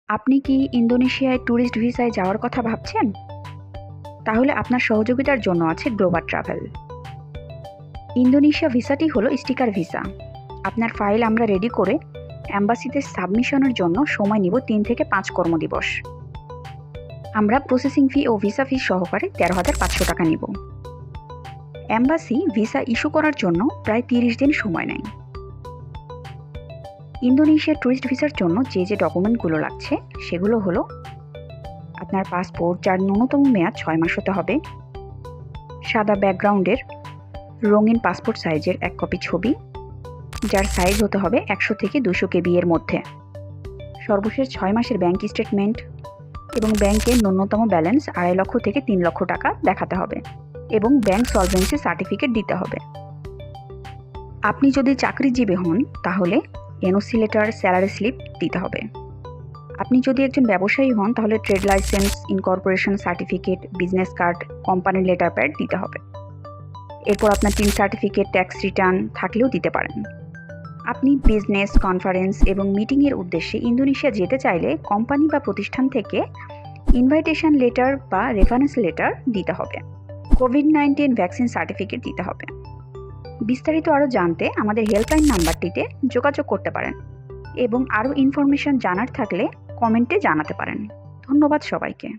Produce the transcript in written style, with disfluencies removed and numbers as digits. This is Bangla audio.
আপনি কি ইন্দোনেশিয়ায় ট্যুরিস্ট ভিসায় যাওয়ার কথা ভাবছেন? তাহলে আপনার সহযোগিতার জন্য আছে গ্লোবাল ট্রাভেল। ইন্দোনেশিয়া ভিসাটি হলো স্টিকার ভিসা। আপনার ফাইল আমরা রেডি করে অ্যাম্বাসিতে সাবমিশনের জন্য সময় নিব ৩ থেকে ৫ কর্মদিবস। আমরা প্রসেসিং ফি ও ভিসা ফি সহকারে ১৩,৫০০ টাকা নিব। অ্যাম্বাসি ভিসা ইস্যু করার জন্য প্রায় ৩০ দিন সময় নেয়। ইন্দোনেশিয়ার ট্যুরিস্ট ভিসার জন্য যে ডকুমেন্টগুলো লাগছে সেগুলো হলো আপনার পাসপোর্ট, যার ন্যূনতম মেয়াদ ৬ মাস হতে হবে, সাদা ব্যাকগ্রাউন্ডের রঙিন পাসপোর্ট সাইজের ১ কপি ছবি, যার সাইজ হতে হবে ১০০ থেকে ২০০ কেবি এর মধ্যে, সর্বশেষ ৬ মাসের ব্যাংক স্টেটমেন্ট এবং ব্যাংকের ন্যূনতম ব্যালেন্স ২.৫ লক্ষ থেকে ৩ লক্ষ টাকা দেখাতে হবে এবং ব্যাংক সলভেন্সি সার্টিফিকেট দিতে হবে। আপনি যদি চাকরিজীবী হন তাহলে এনওসি লেটার, স্যালারি স্লিপ দিতে হবে। আপনি যদি একজন ব্যবসায়ী হন তাহলে trade licence, incorporation certificate, business card, কোম্পানির লেটার প্যাড দিতে হবে। এরপর আপনার টিন সার্টিফিকেট, ট্যাক্স রিটার্ন থাকলেও দিতে পারেন। আপনি বিজনেস, কনফারেন্স এবং মিটিংয়ের উদ্দেশ্যে ইন্দোনেশিয়া যেতে চাইলে কোম্পানি বা প্রতিষ্ঠান থেকে ইনভাইটেশন লেটার বা রেফারেন্স লেটার দিতে হবে। কোভিড-১৯ ভ্যাকসিন সার্টিফিকেট দিতে হবে। বিস্তারিত আরও জানতে আমাদের হেল্পলাইন নাম্বারটিতে যোগাযোগ করতে পারেন এবং আরও ইনফরমেশন জানার থাকলে কমেন্টে জানাতে পারেন। ধন্যবাদ সবাইকে।